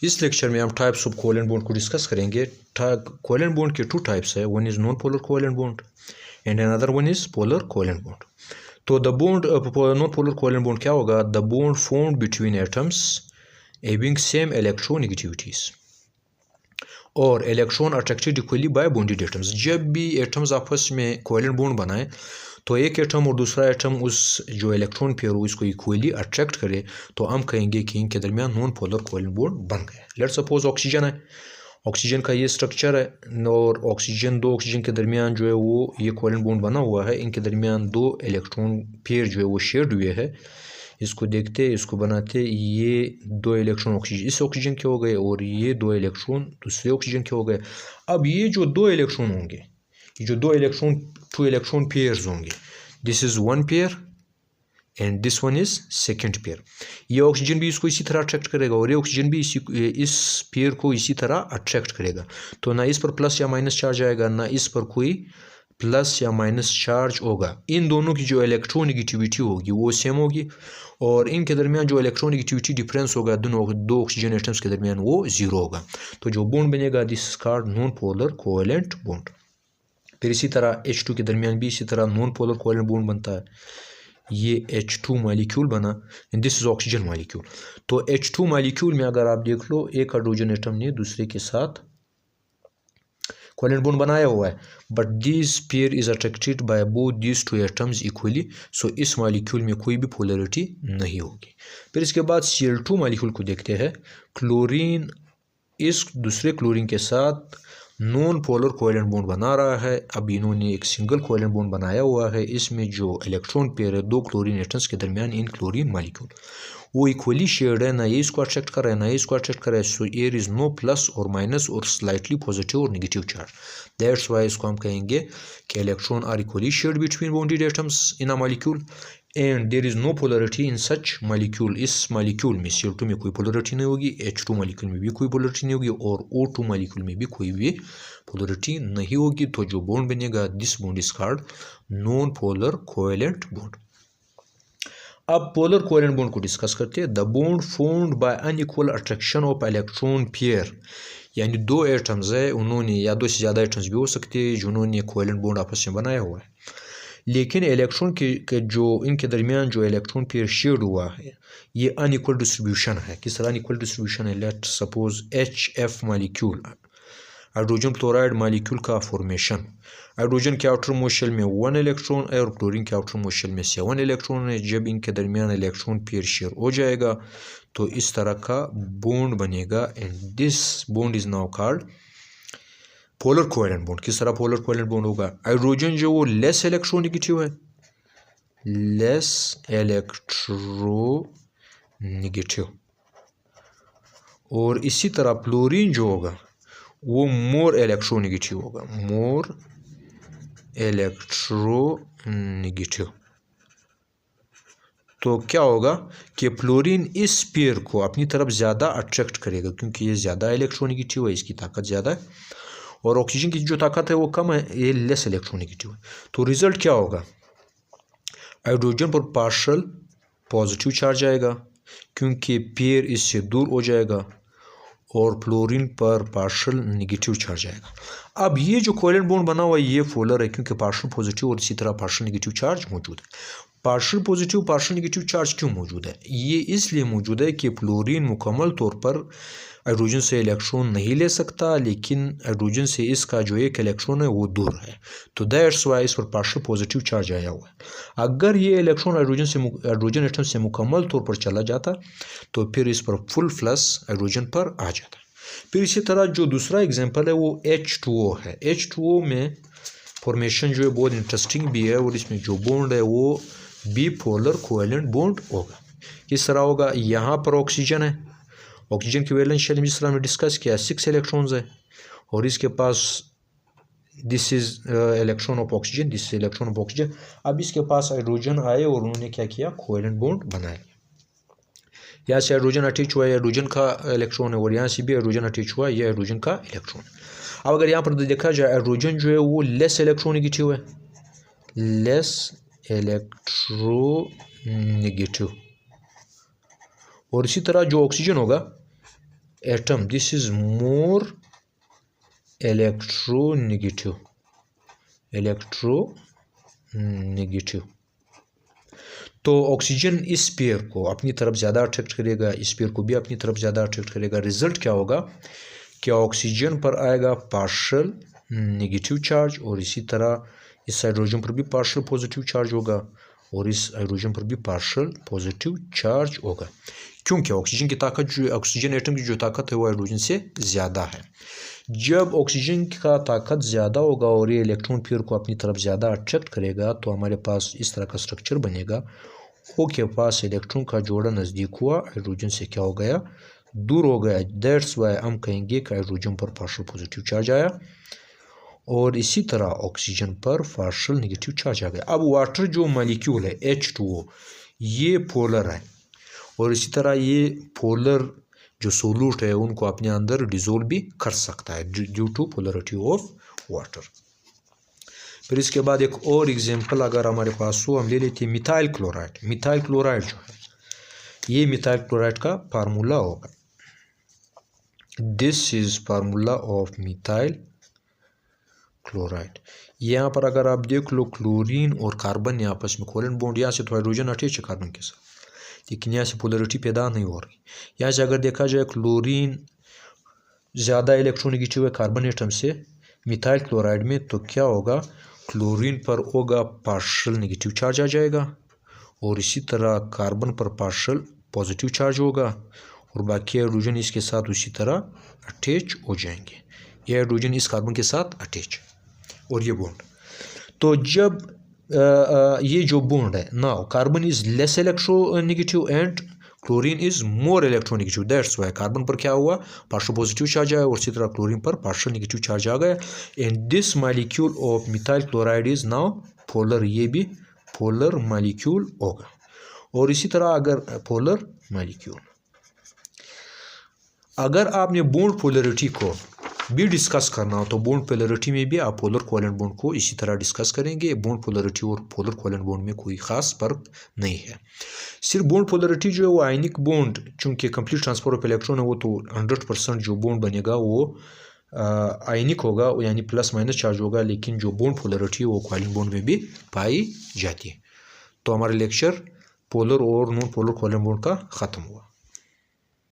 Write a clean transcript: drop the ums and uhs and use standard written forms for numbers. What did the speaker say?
इस लेक्चर में हम टाइप्स ऑफ कोवेलेंट बॉन्ड को डिस्कस करेंगे। कोवेलेंट बॉन्ड के टू टाइप्स है, one is non polar covalent bond and another one is polar covalent bond. तो the bond non polar covalent bond क्या होगा? The bond formed between atoms having same electronegativities और electron attracted equally by bonded atoms. जब भी atoms आपस में covalent bond बनाए तो एक एटम और दूसरा एटम उस जो इलेक्ट्रॉन पेयर हो इसको इक्वली अट्रैक्ट करे तो हम कहेंगे कि इनके दरमियान नॉन पोलर कोवेलेंट बॉन्ड बन गया। लेट्स सपोज ऑक्सीजन है, ऑक्सीजन का ये स्ट्रक्चर है और ऑक्सीजन दो ऑक्सीजन के दरमियान जो है वो ये कोवेलेंट बॉन्ड बना हुआ है। इनके दरमियान दो इलेक्ट्रॉन पेयर जो है वो शेयर्ड हुए हैं। इसको देखते, इसको बनाते, ये दो इलेक्ट्रॉन ऑक्सीजन इस ऑक्सीजन के हो गए और ये दो इलेक्ट्रॉन दूसरे ऑक्सीजन के हो गए। अब ये जो दो इलेक्ट्रॉन होंगे, ये जो दो इलेक्ट्रॉन टू इलेक्ट्रॉन पेयर्स होंगे, this is one pair and this one is second pair. ये ऑक्सीजन भी इसको इसी तरह अट्रैक्ट करेगा और ये ऑक्सीजन भी इस पेयर को इसी तरह अट्रैक्ट करेगा। तो ना इस पर प्लस या माइनस चार्ज आएगा, ना इस पर कोई प्लस या माइनस चार्ज होगा। इन दोनों की जो इलेक्ट्रोनेगेटिविटी होगी वो सेम होगी और इनके दरमियान जो इलेक्ट्रोनेगेटिविटी डिफरेंस होगा दो ऑक्सीजन एटम्स के दरमियान वो जीरो होगा। तो जो बॉन्ड बनेगा this is called non polar covalent bond. फिर इसी तरह H2 के दरमियान भी इसी तरह नॉन पोलर कोवेलेंट बॉन्ड बनता है। ये H2 मॉलिक्यूल बना and this is oxygen molecule. तो H2 मॉलिक्यूल में अगर आप देख लो एक हाइड्रोजन एटम ने दूसरे के साथ कोवेलेंट बॉन्ड बनाया हुआ है, but this pair is attracted by both these two atoms equally. So इस मॉलिक्यूल में कोई भी पोलरिटी नहीं होगी। फिर इसके बाद Cl2 मॉलिक्यूल को देखते हैं। क्लोरीन इस दूसरे क्लोरीन के साथ नॉन पोलर कोवेलेंट बॉन्ड बना रहा है। अब इन्होंने एक सिंगल कोवेलेंट बॉन्ड बनाया हुआ है। इसमें जो इलेक्ट्रॉन पेयर है दो क्लोरीन एटम्स के दरमियान इन क्लोरीन मॉलिक्यूल वो इक्वली शेयर्ड है, ना ये इसको अट्रैक्ट कर रहा है ना ये इसको अट्रैक्ट कर रहा है। So air is no plus और माइनस और स्लाइटली पॉजिटिव और नेगेटिव चार्ज। दैट्स वाई इसको हम कहेंगे कि electron are equally shared between bonded atoms in a molecule and there is no polarity in such molecule. इस मॉलिक्यूल में Cl2 में कोई पोलरिटी नहीं होगी, H2 मॉलिक्यूल में भी कोई पोलरिटी नहीं होगी और O2 मॉलिक्यूल में भी कोई भी पोलरिटी नहीं होगी। तो जो बॉन्ड बनेगा this bond is called non polar covalent bond. अब पोलर कोवेलेंट बॉन्ड को डिस्कस करते हैं। The bond formed by unequal attraction of electron pair, यानी दो एटम्स है उन्होंने या दो से ज़्यादा एटम्स भी हो सकते हैं जिन्होंने कोवेलेंट बॉन्ड आपस में बनाया हुआ है, लेकिन इलेक्ट्रॉन के जो इनके दरमियान जो इलेक्ट्रॉन पेयर शेयर्ड हुआ है ये अनइक्वल डिस्ट्रीब्यूशन है। किस तरह अनइक्वल डिस्ट्रीब्यूशन है? Let suppose HF molecule, hydrogen chloride molecule का फॉर्मेशन। हाइड्रोजन के आउटर मोस्ट शेल में 1 इलेक्ट्रॉन है और क्लोरीन के आउटर मोस्ट शेल में 7 इलेक्ट्रॉन है। जब इनके दरमियान इलेक्ट्रॉन पेयर शेयर हो जाएगा तो इस तरह का बॉन्ड बनेगा and this bond is now called polar covalent bond. किस तरह पोलर कोवेलेंट बॉन्ड होगा? हाइड्रोजन जो वो लेस इलेक्ट्रोनेगेटिव है, लेस इलेक्ट्रोनेगेटिव, और इसी तरह क्लोरीन जो होगा वो मोर इलेक्ट्रोनेगेटिव होगा, मोर इलेक्ट्रोनेगेटिव। तो क्या होगा कि फ्लोरीन इस पेयर को अपनी तरफ ज़्यादा अट्रैक्ट करेगा क्योंकि ये ज़्यादा इलेक्ट्रोनेगेटिव है, इसकी ताकत ज़्यादा है और ऑक्सीजन की जो ताकत है वो कम है, ये लेस इलेक्ट्रोनेगेटिव है। तो रिजल्ट क्या होगा? हाइड्रोजन पर पार्शियल पॉजिटिव चार्ज आएगा क्योंकि पेयर इससे दूर हो जाएगा और फ्लोरीन पर पार्शियल नेगेटिव चार्ज आएगा। अब ये जो कोवेलेंट बॉन्ड बना हुआ है ये पोलर है क्योंकि पार्शियल पॉजिटिव और इसी तरह पार्शियल नेगेटिव चार्ज मौजूद है। Partial positive partial negative charge क्यों मौजूद है? ये इसलिए मौजूद है कि फ्लोरीन मुकम्मल तौर पर हाइड्रोजन से इलेक्ट्रॉन नहीं ले सकता, लेकिन हाइड्रोजन से इसका जो एक इलेक्ट्रॉन है वो दूर है। तो दैट्स वाई इस पर पार्शियल पॉजिटिव चार्ज आया हुआ है। अगर ये इलेक्ट्रॉन हाइड्रोजन एटम से मुकम्मल तौर पर चला जाता तो फिर इस पर फुल प्लस हाइड्रोजन पर आ जाता। फिर इसी तरह जो दूसरा एग्जाम्पल है वो H2O है। H2O में फॉर्मेशन जो है बहुत इंटरेस्टिंग भी है और इसमें जो बॉन्ड है वो बिपोलर कोवेलेंट बॉन्ड होगा। किस तरह होगा? यहाँ पर ऑक्सीजन है, ऑक्सीजन की वैलेंस शेल में जिस तरह हमने डिस्कस किया 6 इलेक्ट्रॉन्स है और इसके पास this is electron of oxygen, this is electron of oxygen. अब इसके पास हाइड्रोजन आए और उन्होंने क्या किया? कोवेलेंट बॉन्ड बनाया। यहाँ से हाइड्रोजन अटैच हुआ है, हाइड्रोजन का इलेक्ट्रॉन है और यहाँ से भी हाइड्रोजन अटैच हुआ है, ये हाइड्रोजन का इलेक्ट्रॉन है। अब अगर यहाँ पर देखा जाए हाइड्रोजन जो है वो लेस इलेक्ट्रोनेगेटिव है, लेस इलेक्ट्रोनेगेटिव, और इसी तरह जो ऑक्सीजन होगा atom, this is more electronegative, तो ऑक्सीजन इस पेयर को अपनी तरफ ज़्यादा अट्रैक्ट करेगा, इस पेयर को भी अपनी तरफ ज़्यादा अट्रैक्ट करेगा। रिजल्ट क्या होगा कि ऑक्सीजन पर आएगा पार्शियल नेगेटिव चार्ज और इसी तरह इस हाइड्रोजन पर भी पार्शियल पॉजिटिव चार्ज होगा और इस हाइड्रोजन पर भी पार्शियल पॉजिटिव चार्ज होगा, क्योंकि ऑक्सीजन की ताकत जो ऑक्सीजन एटम की जो ताकत है वो हाइड्रोजन से ज़्यादा है। जब ऑक्सीजन का ताकत ज़्यादा होगा और ये इलेक्ट्रॉन पेयर को अपनी तरफ ज़्यादा अट्रैक्ट करेगा तो हमारे पास इस तरह का स्ट्रक्चर बनेगा। O के पास इलेक्ट्रॉन का जोड़ा नज़दीक हुआ, हाइड्रोजन से क्या हो गया, दूर हो गया। दैट्स वाई हम कहेंगे कि हाइड्रोजन पर पार्शियल पॉजिटिव चार्ज आया और इसी तरह ऑक्सीजन पर पार्शियल नेगेटिव चार्ज आ गया। अब वाटर जो मॉलिक्यूल है H2O ये पोलर है और इसी तरह ये पोलर जो सोलूट है उनको अपने अंदर डिजोल्व भी कर सकता है due to polarity of water. फिर इसके बाद एक और एग्जांपल अगर हमारे पास हो, हम ले लेते हैं मिथाइल क्लोराइड। मिथाइल क्लोराइड जो है ये मिथाइल क्लोराइड का फार्मूला होगा, this is formula of methyl chloride. यहाँ पर अगर आप देख लो क्लोरीन और कार्बन ने आपस में कोवेलेंट बॉन्ड, यहाँ से तो हाइड्रोजन अटैच है कार्बन के साथ लेकिन यहाँ से पोलरिटी पैदा नहीं हो रही। यहाँ से अगर देखा जाए क्लोरीन ज़्यादा इलेक्ट्रोनेगेटिव है कार्बन एटम से मिथाइल क्लोराइड में, तो क्या होगा, क्लोरीन पर होगा पार्शियल नेगेटिव चार्ज आ जाएगा और इसी तरह कार्बन पर पार्शियल पॉजिटिव चार्ज होगा और बाकी हाइड्रोजन इसके साथ उसी तरह अटैच हो जाएंगे। ये हाइड्रोजन इस कार्बन के साथ अटैच और ये बॉन्ड, तो जब ये जो बॉन्ड है now carbon is less electronegative and chlorine is more electronegative, that's why carbon पर क्या हुआ, पार्शियल पॉजिटिव चार्ज आया और इसी तरह क्लोरीन पर पार्शियल नेगेटिव चार्ज आ गया। And this molecule of methyl chloride is now polar, ये भी पोलर मॉलिक्यूल होगा। और इसी तरह अगर पोलर मॉलिक्यूल, अगर आपने बॉन्ड पोलरिटी को भी डिस्कस करना हो तो बॉन्ड पोलरिटी में भी आप पोलर कोवेलेंट बॉन्ड को इसी तरह डिस्कस करेंगे। बॉन्ड पोलरिटी और पोलर कोवेलेंट बॉन्ड में कोई खास फर्क नहीं है। सिर्फ बॉन्ड पोलरिटी जो है वो आयनिक बॉन्ड, चूंकि कंप्लीट ट्रांसफर ऑफ इलेक्ट्रॉन है वो तो 100% जो बॉन्ड बनेगा वो आयनिक होगा यानी प्लस माइनस चार्ज होगा, लेकिन जो बॉन्ड पोलरिटी है वो कोवेलेंट बॉन्ड में भी पाई जाती है। तो हमारा लेक्चर पोलर और नॉन पोलर कोवेलेंट बॉन्ड का ख़त्म हुआ।